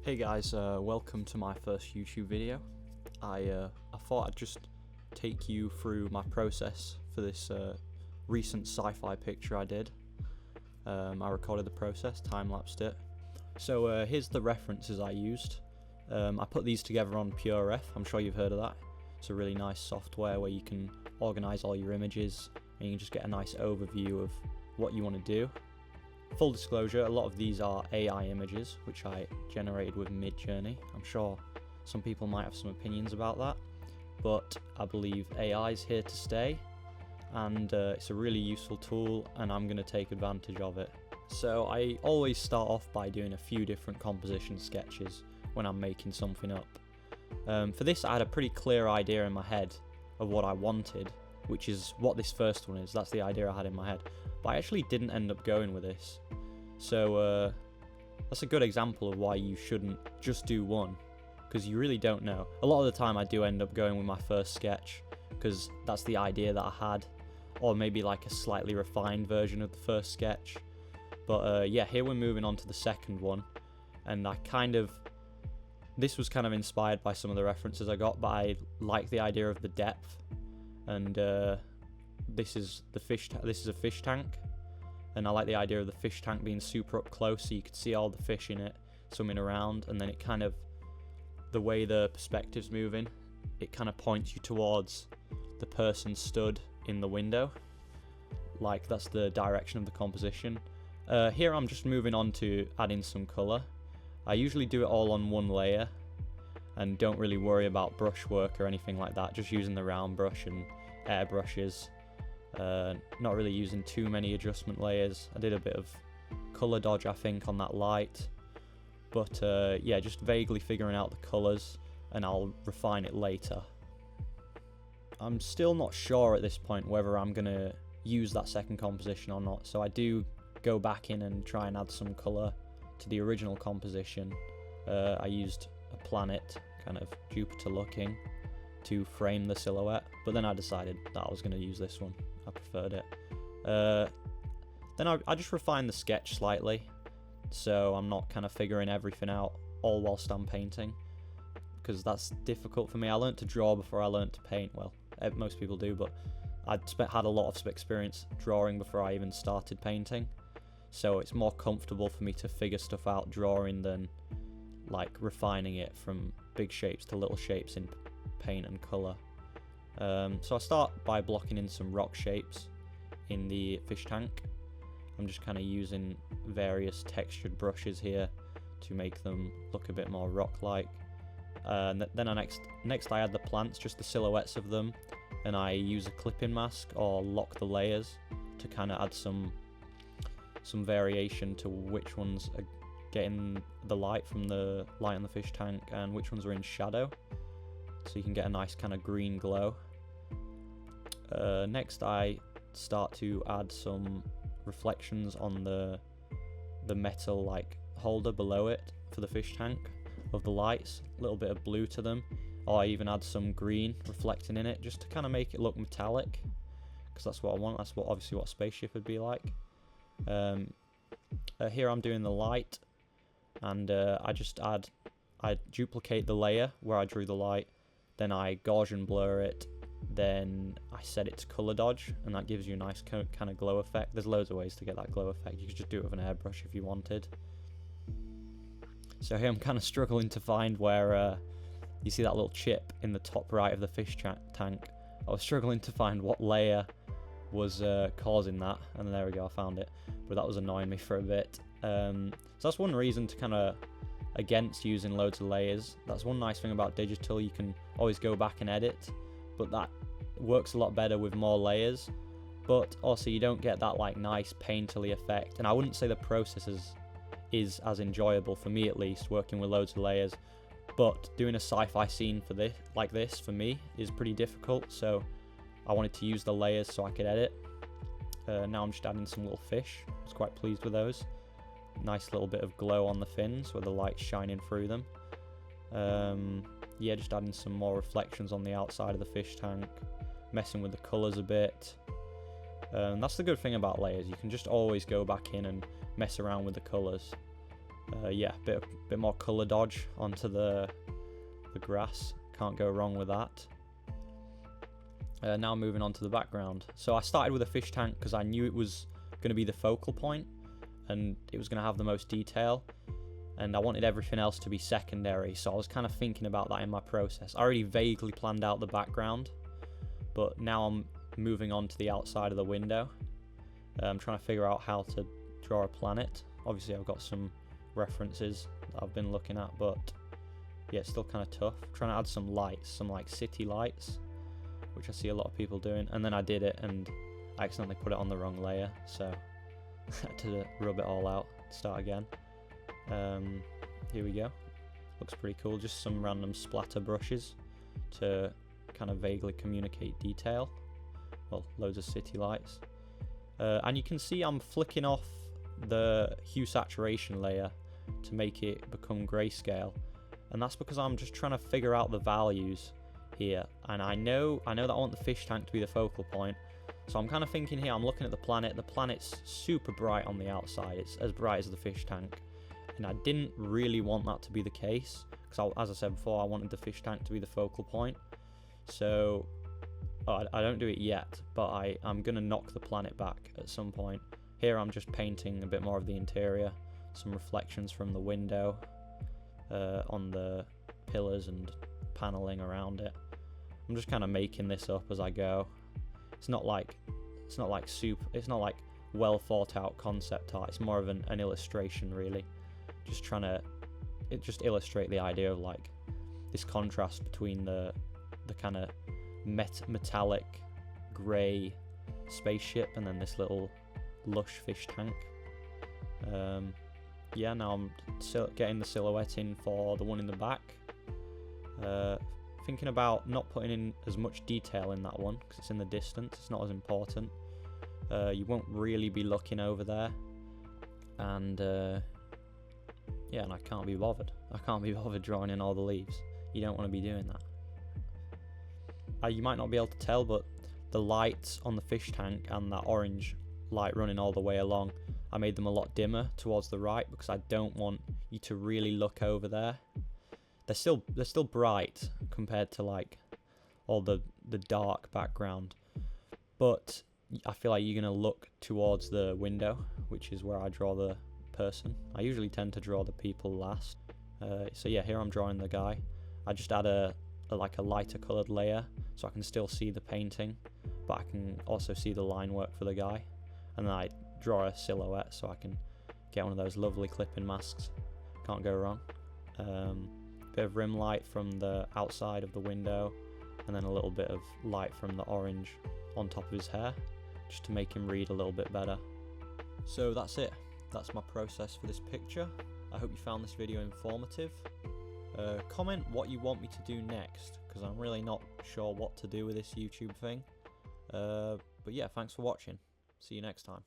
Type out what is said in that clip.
Hey guys, welcome to my first YouTube video. I thought I'd just take you through my process for this recent sci-fi picture I did. I recorded the process, time-lapsed it. So here's the references I used. I put these together on PureRef, I'm sure you've heard of that. It's a really nice software where you can organise all your images and you can just get a nice overview of what you want to do. Full disclosure, a lot of these are AI images, which I generated with Midjourney. I'm sure some people might have some opinions about that, but I believe AI is here to stay, and it's a really useful tool, and I'm going to take advantage of it. So I always start off by doing a few different composition sketches when I'm making something up. For this, I had a pretty clear idea in my head of what I wanted, which is what this first one is. That's the idea I had in my head. But I actually didn't end up going with this. So that's a good example of why you shouldn't just do one, because you really don't know. A lot of the time I do end up going with my first sketch because that's the idea that I had, or maybe like a slightly refined version of the first sketch. But yeah, here we're moving on to the second one, and this was kind of inspired by some of the references I got, but I like the idea of the depth, and this is a fish tank, and I like the idea of the fish tank being super up close so you could see all the fish in it swimming around, and then it kind of, the way the perspective's moving, it kind of points you towards the person stood in the window, like that's the direction of the composition. Here I'm just moving on to adding some colour. I usually do it all on one layer and don't really worry about brushwork or anything like that, just using the round brush and air brushes. Not really using too many adjustment layers. I did a bit of colour dodge I think on that light, but yeah, just vaguely figuring out the colours, and I'll refine it later. I'm still not sure at this point whether I'm going to use that second composition or not, so I do go back in and try and add some colour to the original composition. I used a planet, kind of Jupiter looking, to frame the silhouette, but then I decided that I was going to use this one. I preferred it. Then I just refined the sketch slightly, so I'm not kind of figuring everything out all whilst I'm painting, because that's difficult for me. I learned to draw before I learned to paint. Well, most people do, but I'd had a lot of experience drawing before I even started painting, so it's more comfortable for me to figure stuff out drawing than like refining it from big shapes to little shapes in paint and colour. So I start by blocking in some rock shapes in the fish tank. I'm just kind of using various textured brushes here to make them look a bit more rock-like. Then next I add the plants, just the silhouettes of them, and I use a clipping mask or lock the layers to kind of add some variation to which ones are getting the light from the light on the fish tank and which ones are in shadow, so you can get a nice kind of green glow. Next I start to add some reflections on the metal like holder below it for the fish tank of the lights, a little bit of blue to them, or I even add some green reflecting in it just to kind of make it look metallic, because that's what I want. That's obviously what a spaceship would be like. Here I'm doing the light, and I duplicate the layer where I drew the light, then I Gaussian blur it, then I set it to colour dodge, and that gives you a nice kind of glow effect. There's loads of ways to get that glow effect. You could just do it with an airbrush if you wanted. So here I'm kind of struggling to find where you see that little chip in the top right of the fish tank. I was struggling to find what layer was causing that, and there we go, I found it, but that was annoying me for a bit. So that's one reason to kind of against using loads of layers. That's one nice thing about digital, you can always go back and edit, but that works a lot better with more layers. But also you don't get that like nice painterly effect, and I wouldn't say the process is as enjoyable, for me at least, working with loads of layers. But doing a sci-fi scene for this for me is pretty difficult, so I wanted to use the layers so I could edit. Now I'm just adding some little fish. I was quite pleased with those. Nice little bit of glow on the fins where the light's shining through them. Yeah, just adding some more reflections on the outside of the fish tank, messing with the colours a bit. That's the good thing about layers, you can just always go back in and mess around with the colours. Yeah, bit more colour dodge onto the grass. Can't go wrong with that. Now moving on to the background. So I started with a fish tank because I knew it was going to be the focal point and it was going to have the most detail, and I wanted everything else to be secondary, so I was kind of thinking about that in my process. I already vaguely planned out the background, but now I'm moving on to the outside of the window. I'm trying to figure out how to draw a planet. Obviously I've got some references that I've been looking at, but yeah, it's still kind of tough. I'm trying to add some lights, some like city lights, which I see a lot of people doing, and then I did it and I accidentally put it on the wrong layer, so I had to rub it all out, start again. Here we go. Looks pretty cool, just some random splatter brushes to kind of vaguely communicate detail. Well, loads of city lights. And you can see I'm flicking off the hue saturation layer to make it become grayscale, and that's because I'm just trying to figure out the values here, and I know that I want the fish tank to be the focal point, so I'm kind of thinking here, I'm looking at the planet's super bright on the outside, it's as bright as the fish tank, and I didn't really want that to be the case, because as I said before, I wanted the fish tank to be the focal point. So I don't do it yet, but I'm going to knock the planet back at some point. Here I'm just painting a bit more of the interior, some reflections from the window on the pillars and paneling around it. I'm just kind of making this up as I go. It's not like well thought out concept art. It's more of an illustration, really. Just trying to illustrate the idea of like this contrast between the kind of metallic grey spaceship and then this little lush fish tank. Yeah, now I'm getting the silhouette in for the one in the back. Thinking about not putting in as much detail in that one because it's in the distance, it's not as important. You won't really be looking over there, and yeah, and I can't be bothered drawing in all the leaves. You don't want to be doing that. You might not be able to tell, but the lights on the fish tank and that orange light running all the way along, I made them a lot dimmer towards the right because I don't want you to really look over there. They're still bright compared to like all the dark background, but I feel like you're gonna look towards the window, which is where I draw the person. I usually tend to draw the people last. So yeah, here I'm drawing the guy. I just add a lighter coloured layer so I can still see the painting, but I can also see the line work for the guy. And then I draw a silhouette so I can get one of those lovely clipping masks. Can't go wrong. Bit of rim light from the outside of the window, and then a little bit of light from the orange on top of his hair, just to make him read a little bit better. So that's it. That's my process for this picture. I hope you found this video informative. Comment what you want me to do next, because I'm really not sure what to do with this YouTube thing. But yeah, thanks for watching. See you next time.